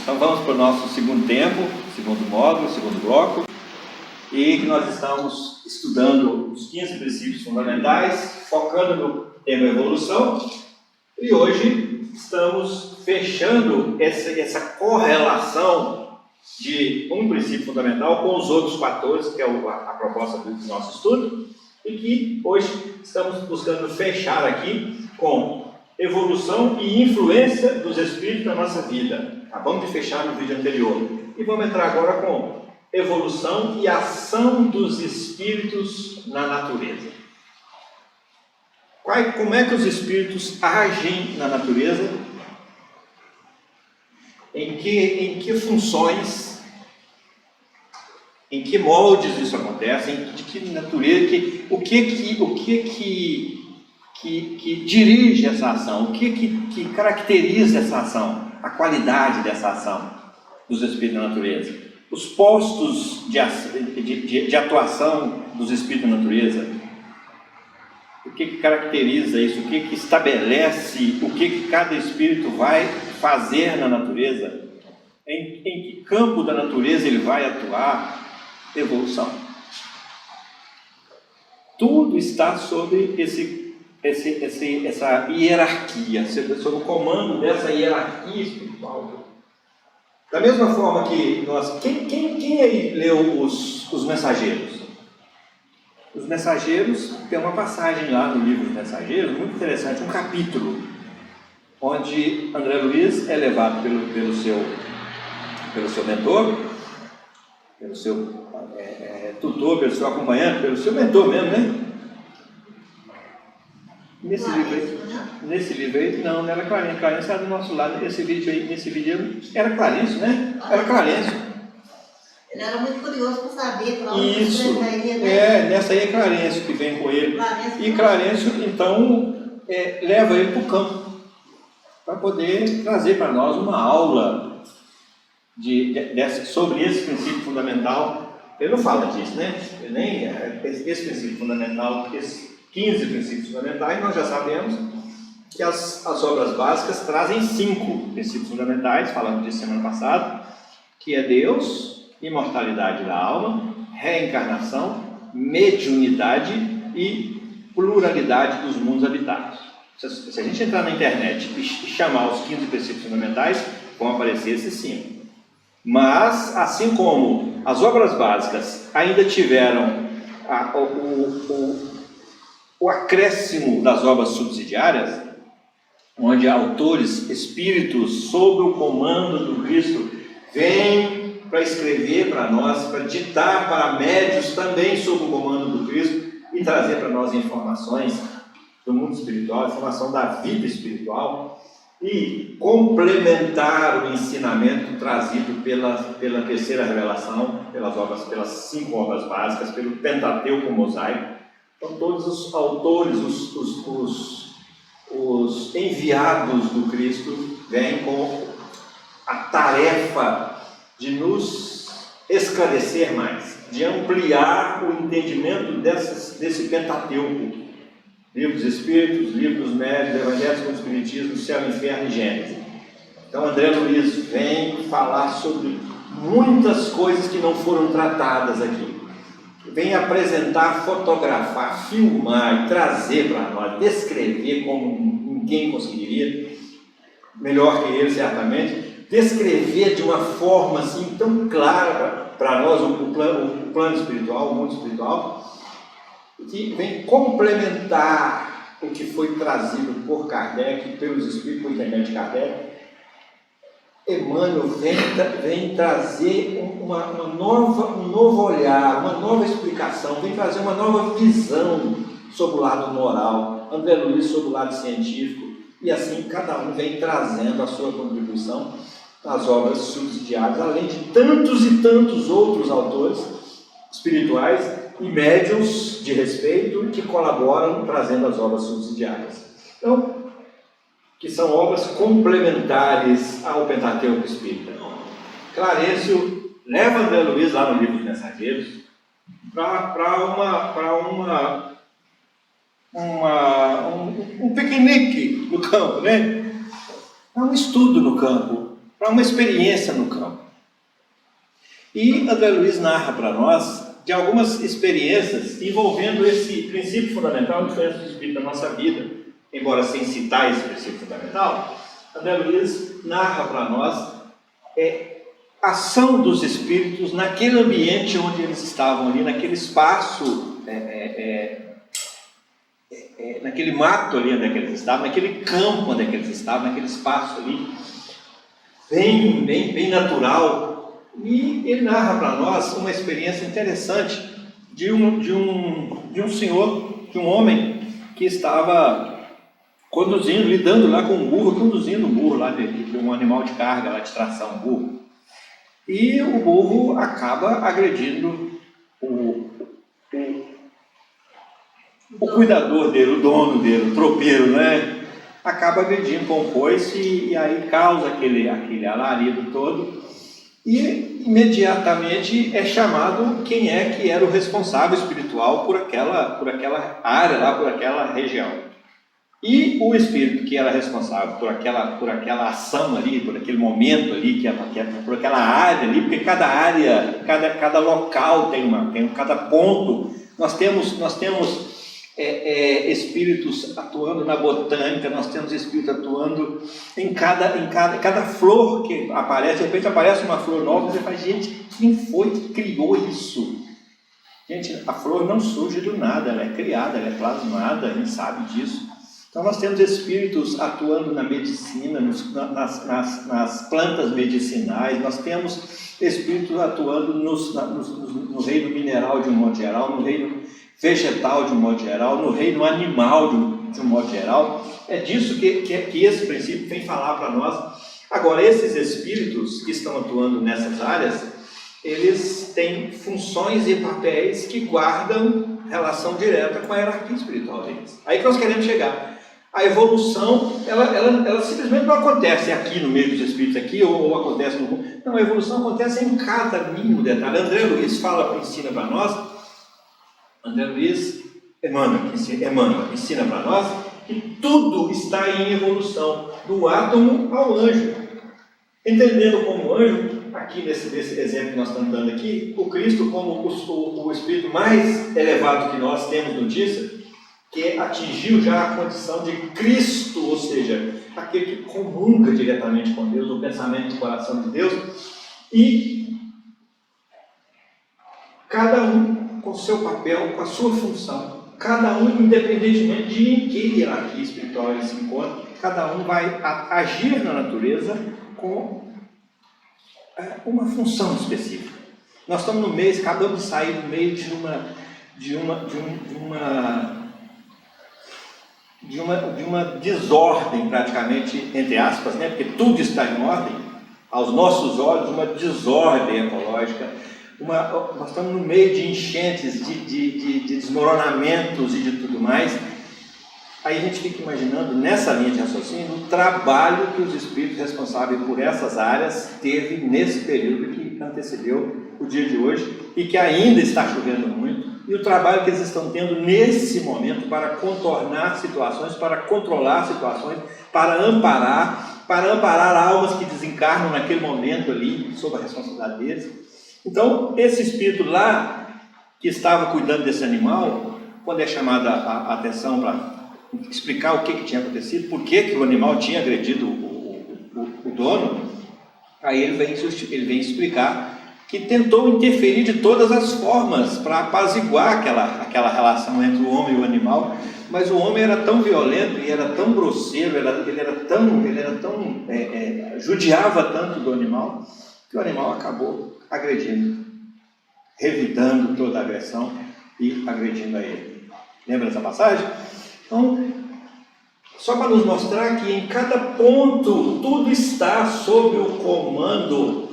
Então vamos para o nosso segundo tempo, segundo módulo, segundo bloco, e que nós estamos estudando os 15 princípios fundamentais, focando no tema evolução, e hoje estamos fechando essa correlação de um princípio fundamental com os outros 14, que é a proposta do nosso estudo, e que hoje estamos buscando fechar aqui com evolução e influência dos espíritos na nossa vida. Acabamos de fechar no vídeo anterior. E vamos entrar agora com evolução e ação dos espíritos na natureza. Como é que os espíritos agem na natureza? Em que funções, em que moldes isso acontece, de que natureza, o que dirige essa ação, o que caracteriza essa ação, a qualidade dessa ação dos espíritos na natureza, os postos de atuação dos espíritos na natureza, o que caracteriza isso, o que estabelece, o que cada espírito vai fazer na natureza, em que campo da natureza ele vai atuar. Evolução. Tudo está sobre essa hierarquia, sob o comando dessa hierarquia espiritual. Da mesma forma que nós... Quem aí leu os Mensageiros? Os Mensageiros, tem uma passagem lá no livro dos Mensageiros, muito interessante, um capítulo, onde André Luiz é levado pelo seu mentor, pelo seu tutor, pelo seu acompanhante, pelo seu mentor mesmo, né? Nesse livro aí, não era Clarence. Clarence era do nosso lado. Nesse vídeo aí, era Clarence, né? Era Clarence. Ele era muito curioso para saber para onde isso, nessa aí é Clarence que vem com ele. E Clarence, então, leva ele para o campo, para poder trazer para nós uma aula sobre esse princípio fundamental. Ele não fala disso, né? Esse princípio fundamental, esses 15 princípios fundamentais, nós já sabemos que as obras básicas trazem 5 princípios fundamentais, falamos disso semana passada, que é Deus, imortalidade da alma, reencarnação, mediunidade e pluralidade dos mundos habitados. Se a gente entrar na internet e chamar os 15 princípios fundamentais, vão aparecer esses 5. Mas, assim como as obras básicas ainda tiveram o acréscimo das obras subsidiárias, onde autores, espíritos, sob o comando do Cristo, vêm para escrever para nós, para ditar para médios também sob o comando do Cristo e trazer para nós informações do mundo espiritual, informação da vida espiritual, e complementar o ensinamento trazido pela terceira revelação, pelas 5 obras básicas, pelo Pentateuco mosaico. Então, todos os autores, os enviados do Cristo, vêm com a tarefa de nos esclarecer mais, de ampliar o entendimento desse Pentateuco. Livro dos Espíritos, Livro dos Médiuns, Evangelhos com o Espiritismo, Céu, Inferno e Gênesis. Então André Luiz vem falar sobre muitas coisas que não foram tratadas aqui. Vem apresentar, fotografar, filmar e trazer para nós, descrever como ninguém conseguiria, melhor que ele certamente, descrever de uma forma assim tão clara para nós o plano espiritual, o mundo espiritual, que vem complementar o que foi trazido por Kardec, pelos espíritos, por intermédio de Kardec. Emmanuel vem trazer um novo olhar, uma nova explicação, vem trazer uma nova visão sobre o lado moral, André Luiz sobre o lado científico, e assim cada um vem trazendo a sua contribuição nas obras subsidiárias, além de tantos e tantos outros autores espirituais e médiuns de respeito que colaboram trazendo as obras subsidiárias. Então, que são obras complementares ao Pentateuco Espírita. Clarencio leva André Luiz lá no livro dos Mensageiros para um piquenique no campo, né? É um estudo no campo, para uma experiência no campo. E André Luiz narra para nós de algumas experiências envolvendo esse princípio fundamental de diferença do Espírito na nossa vida, embora sem citar esse princípio fundamental. André Luiz narra para nós a ação dos Espíritos naquele ambiente onde eles estavam ali, naquele espaço, naquele mato ali onde eles estavam, naquele campo onde eles estavam, naquele espaço ali, bem natural. E ele narra para nós uma experiência interessante de um senhor, de um homem que estava lidando lá com um burro, conduzindo um burro lá de um animal de carga, lá de tração, um burro. E o burro acaba agredindo o cuidador dele, o dono dele, o tropeiro, né? Acaba agredindo com o coice e aí causa aquele alarido todo. E imediatamente é chamado quem é que era o responsável espiritual por aquela área lá, por aquela região. E o espírito que era responsável por aquela ação ali, por aquele momento ali, por aquela área ali, porque cada área, cada local tem cada ponto. Nós temos espíritos atuando na botânica, nós temos espíritos atuando em cada flor que aparece. De repente aparece uma flor nova, você fala, gente, quem foi que criou isso? Gente, a flor não surge do nada, ela é criada, ela é plasmada, a gente sabe disso. Então nós temos espíritos atuando na medicina, nas plantas medicinais, nós temos espíritos atuando no reino mineral de um modo geral, no reino vegetal de um modo geral, no reino animal de um modo geral. É disso que esse princípio vem falar para nós. Agora, esses espíritos que estão atuando nessas áreas, eles têm funções e papéis que guardam relação direta com a hierarquia espiritual deles. Aí que nós queremos chegar. A evolução, ela simplesmente não acontece aqui no meio dos espíritos aqui, ou acontece no mundo. Não, a evolução acontece em cada mínimo detalhe. André Luiz ensina para nós, Emmanuel ensina para nós que tudo está em evolução, do átomo ao anjo. Entendendo como anjo, aqui nesse exemplo que nós estamos dando aqui, o Cristo como o espírito mais elevado que nós temos notícia, que atingiu já a condição de Cristo, ou seja, aquele que comunga diretamente com Deus, o pensamento do coração de Deus, e cada um com seu papel, com a sua função, cada um independentemente de em que hierarquia espiritual ele se encontra, cada um vai agir na natureza com uma função específica. Nós estamos no mês, acabamos de sair no meio de uma desordem, praticamente, entre aspas, né? Porque tudo está em ordem, aos nossos olhos, uma desordem ecológica. Nós estamos no meio de enchentes, de desmoronamentos e de tudo mais. Aí a gente fica imaginando, nessa linha de raciocínio, o trabalho que os espíritos responsáveis por essas áreas teve nesse período que antecedeu o dia de hoje e que ainda está chovendo muito, e o trabalho que eles estão tendo nesse momento para contornar situações, para controlar situações, para amparar almas que desencarnam naquele momento ali, sob a responsabilidade deles. Então, esse espírito lá, que estava cuidando desse animal, quando é chamada a atenção para explicar o que tinha acontecido, por que o animal tinha agredido o dono, aí ele vem explicar que tentou interferir de todas as formas para apaziguar aquela relação entre o homem e o animal, mas o homem era tão violento e era tão grosseiro, judiava tanto do animal, que o animal acabou agredindo, revidando toda a agressão e agredindo a ele. Lembra dessa passagem? Então, só para nos mostrar que em cada ponto tudo está sob o comando,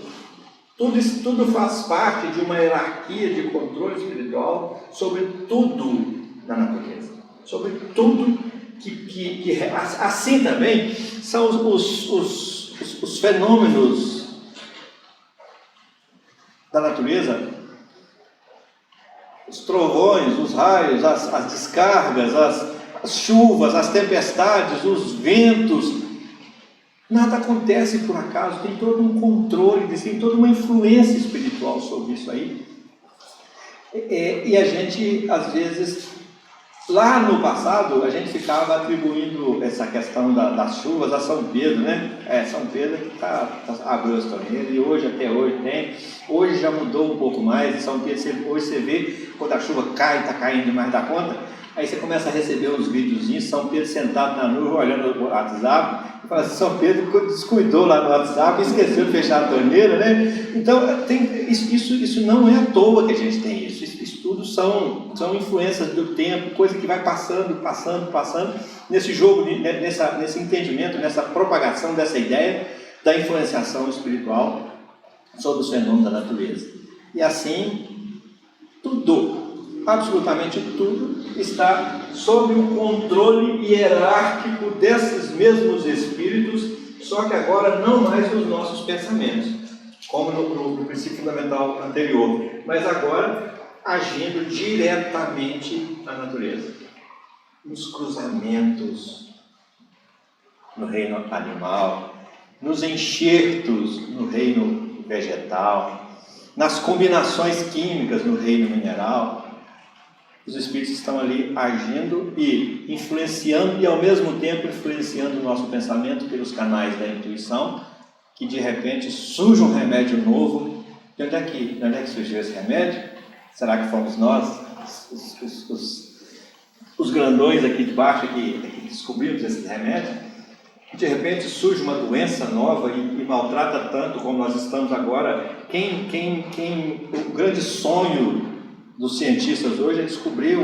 tudo faz parte de uma hierarquia de controle espiritual sobre tudo na natureza, sobre tudo que assim também são os fenômenos da natureza, os trovões, os raios, as descargas, as chuvas, as tempestades, os ventos, Nada acontece por acaso, tem todo um controle, tem toda uma influência espiritual sobre isso aí. E a gente, às vezes, lá no passado, a gente ficava atribuindo essa questão das chuvas a São Pedro, né? São Pedro que abriu as torneiras, e hoje, até hoje, tem. Hoje já mudou um pouco mais. São Pedro, hoje você vê, quando a chuva cai, está caindo demais da conta, aí você começa a receber uns videozinhos, São Pedro sentado na nuvem, olhando o WhatsApp, e fala assim, São Pedro descuidou lá no WhatsApp, esqueceu de fechar a torneira, né? Então, isso não é à toa que a gente tem isso. Isso tudo são influências do tempo, coisa que vai passando, nesse jogo, nesse entendimento, nessa propagação dessa ideia da influenciação espiritual sobre os fenômenos da natureza. E assim, tudo, absolutamente tudo, está sob o controle hierárquico desses mesmos espíritos, só que agora não mais nos nossos pensamentos, como no princípio fundamental anterior, mas agora agindo diretamente na natureza, nos cruzamentos, no reino animal, nos enxertos no reino vegetal, nas combinações químicas no reino mineral. Os espíritos estão ali agindo e influenciando, e ao mesmo tempo influenciando o nosso pensamento pelos canais da intuição, que de repente surge um remédio novo. De onde é que surgiu esse remédio? Será que fomos nós, os grandões aqui de baixo, que descobrimos esse remédio? De repente surge uma doença nova e maltrata tanto como nós estamos agora. O grande sonho dos cientistas hoje é descobrir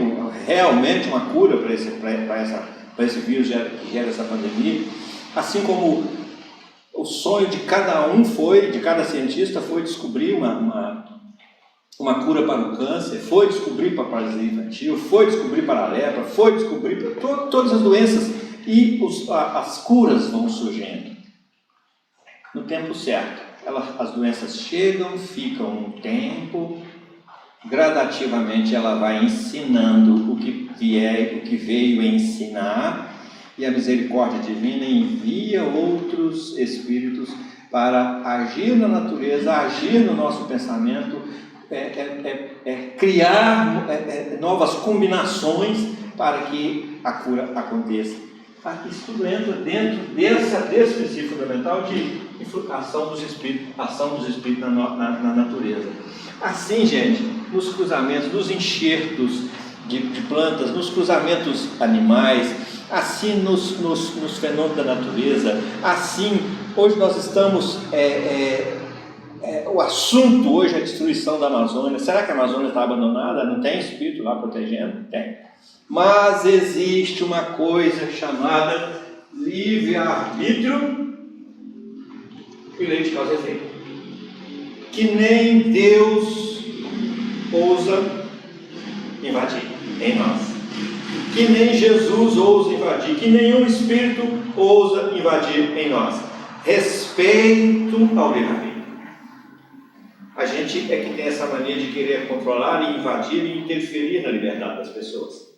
realmente uma cura para esse vírus que gera essa pandemia. Assim como o sonho de cada cientista foi descobrir uma cura para o câncer, foi descobrir para a paralisia infantil, foi descobrir para a lepra, foi descobrir para todas as doenças, e as curas vão surgindo no tempo certo. As doenças chegam, ficam um tempo, gradativamente ela vai ensinando o que veio ensinar, e a misericórdia divina envia outros espíritos para agir na natureza, agir no nosso pensamento, criar novas combinações para que a cura aconteça. Isso tudo entra dentro desse princípio fundamental de ação dos espíritos na natureza. Assim, gente, nos cruzamentos, nos enxertos de plantas, nos cruzamentos animais, assim nos fenômenos da natureza, assim, hoje nós estamos, o assunto hoje é a destruição da Amazônia. Será que a Amazônia está abandonada? Não tem espírito lá protegendo? Tem. Mas existe uma coisa chamada livre-arbítrio e lei de causa e efeito, que nem Deus ousa invadir em nós, que nem Jesus ousa invadir, que nenhum espírito ousa invadir em nós. Respeito ao livre-arbítrio. A gente é que tem essa mania de querer controlar e invadir e interferir na liberdade das pessoas.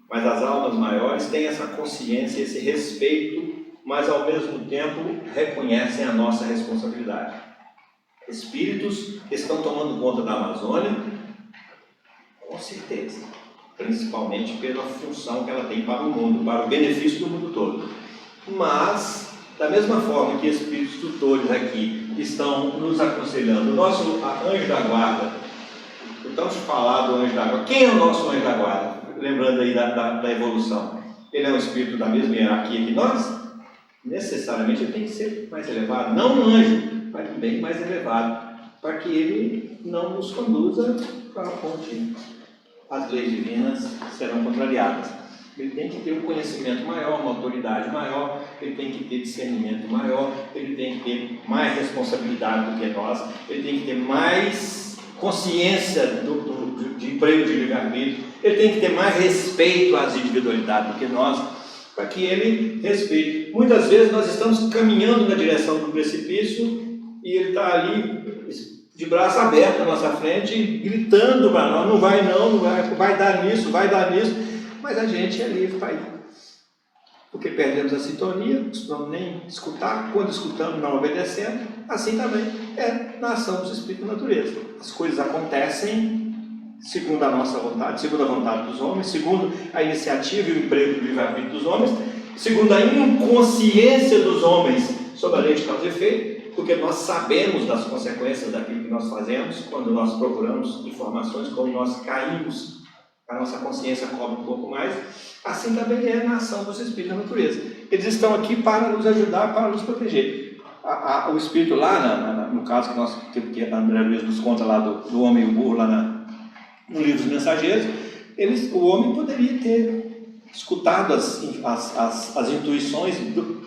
Mas as almas maiores têm essa consciência, esse respeito, mas ao mesmo tempo reconhecem a nossa responsabilidade. Espíritos estão tomando conta da Amazônia, com certeza, principalmente pela função que ela tem para o mundo, para o benefício do mundo todo. Mas, da mesma forma que espíritos tutores aqui estão nos aconselhando, o nosso anjo da guarda, então se falar do anjo da guarda, quem é o nosso anjo da guarda? Lembrando aí da evolução, ele é um espírito da mesma hierarquia que nós? Necessariamente ele tem que ser mais elevado, não um anjo, mas bem mais elevado, para que ele não nos conduza para onde as leis divinas serão contrariadas. Ele tem que ter um conhecimento maior, uma autoridade maior, ele tem que ter discernimento maior, ele tem que ter mais responsabilidade do que nós, ele tem que ter mais consciência de emprego de livre-arbítrio, ele tem que ter mais respeito às individualidades do que nós, para que ele respeite. Muitas vezes nós estamos caminhando na direção do precipício e ele está ali de braço aberto na nossa frente, gritando para nós, não vai dar nisso, mas a gente ali vai porque perdemos a sintonia, não costumamos nem escutar, quando escutamos não obedecendo, assim também é na ação dos espíritos da natureza. As coisas acontecem segundo a nossa vontade, segundo a vontade dos homens, segundo a iniciativa e o emprego do livre-arbítrio dos homens, segundo a inconsciência dos homens sobre a lei de causa e efeito, porque nós sabemos das consequências daquilo que nós fazemos quando nós procuramos informações, quando nós caímos, a nossa consciência cobre um pouco mais. Assim também é na ação dos espíritos da natureza. Eles estão aqui para nos ajudar, para nos proteger. O espírito lá, no caso que a André Luiz nos conta lá do homem e o burro, lá no livro dos Mensageiros, o homem poderia ter escutado as intuições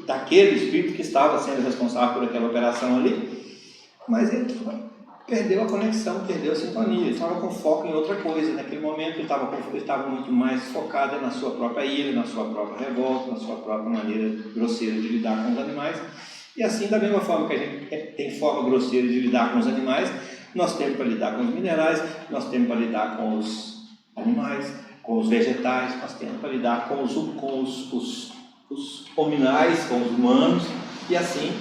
daquele espírito que estava sendo responsável por aquela operação ali, mas ele perdeu a conexão, perdeu a sintonia, ele estava com foco em outra coisa. Naquele momento ele estava muito mais focado na sua própria ira, na sua própria revolta, na sua própria maneira grosseira de lidar com os animais. E assim, da mesma forma que a gente tem forma grosseira de lidar com os animais, nós temos para lidar com os minerais, nós temos para lidar com os animais, com os vegetais, nós temos para lidar com os hominais, com os humanos. E assim,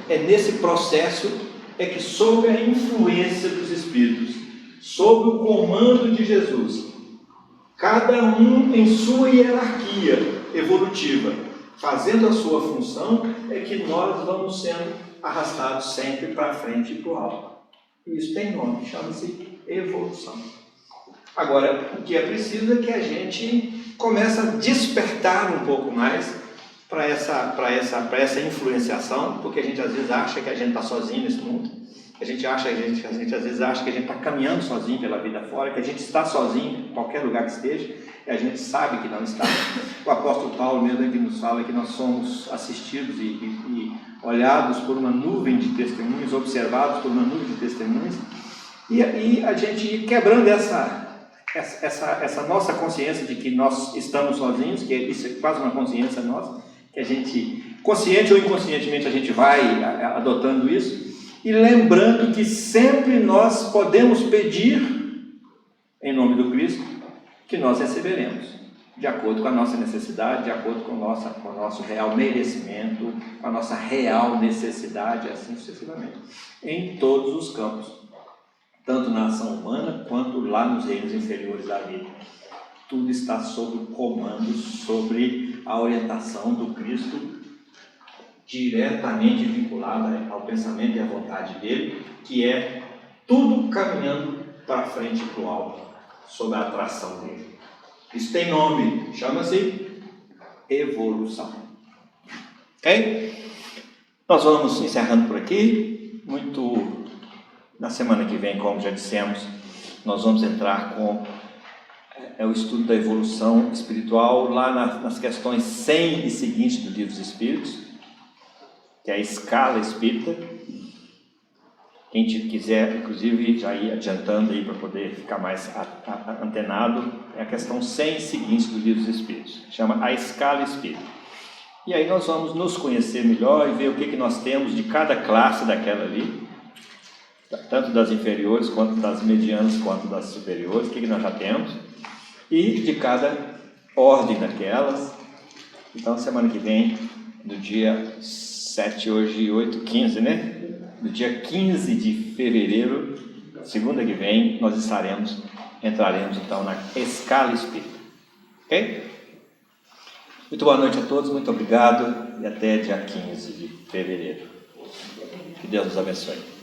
é nesse processo que sob a influência dos Espíritos, sob o comando de Jesus, cada um em sua hierarquia evolutiva, fazendo a sua função, é que nós vamos sendo arrastados sempre para frente e para o alto. Isso tem nome, chama-se evolução. Agora, o que é preciso é que a gente comece a despertar um pouco mais para essa influenciação, porque a gente às vezes acha que a gente está sozinho nesse mundo, a gente às vezes acha que a gente está caminhando sozinho pela vida fora, que a gente está sozinho em qualquer lugar que esteja, e a gente sabe que não está. O apóstolo Paulo mesmo aqui nos fala que nós somos assistidos e olhados por uma nuvem de testemunhas, observados por uma nuvem de testemunhas, e a gente ir quebrando essa nossa consciência de que nós estamos sozinhos, que isso é quase uma consciência nossa, que a gente, consciente ou inconscientemente, a gente vai adotando isso, e lembrando que sempre nós podemos pedir, em nome do Cristo, que nós receberemos, de acordo com a nossa necessidade, de acordo com o nosso real merecimento, com a nossa real necessidade, assim sucessivamente, em todos os campos, tanto na ação humana, quanto lá nos reinos inferiores da vida. Tudo está sob o comando, sobre a orientação do Cristo, diretamente vinculada ao pensamento e à vontade dele, que é tudo caminhando para frente e para o alto, sob a atração dele. Isso tem nome, chama-se evolução. Ok? Nós vamos encerrando por aqui. Na semana que vem, como já dissemos, nós vamos entrar com o estudo da evolução espiritual, lá nas questões 100 e seguintes do Livro dos Espíritos, que é a escala espírita. Quem quiser, inclusive, já ir adiantando aí para poder ficar mais antenado, é a questão 100 seguintes do Livro dos Espíritos, chama a escala espírita. E aí nós vamos nos conhecer melhor e ver o que nós temos de cada classe daquela ali, tanto das inferiores, quanto das medianas, quanto das superiores, o que nós já temos, e de cada ordem daquelas. Então, semana que vem, no dia 7, hoje 8, 15, né? No dia 15 de fevereiro, segunda que vem, nós entraremos então na escala espírita. Ok? Muito boa noite a todos, muito obrigado e até dia 15 de fevereiro. Que Deus nos abençoe.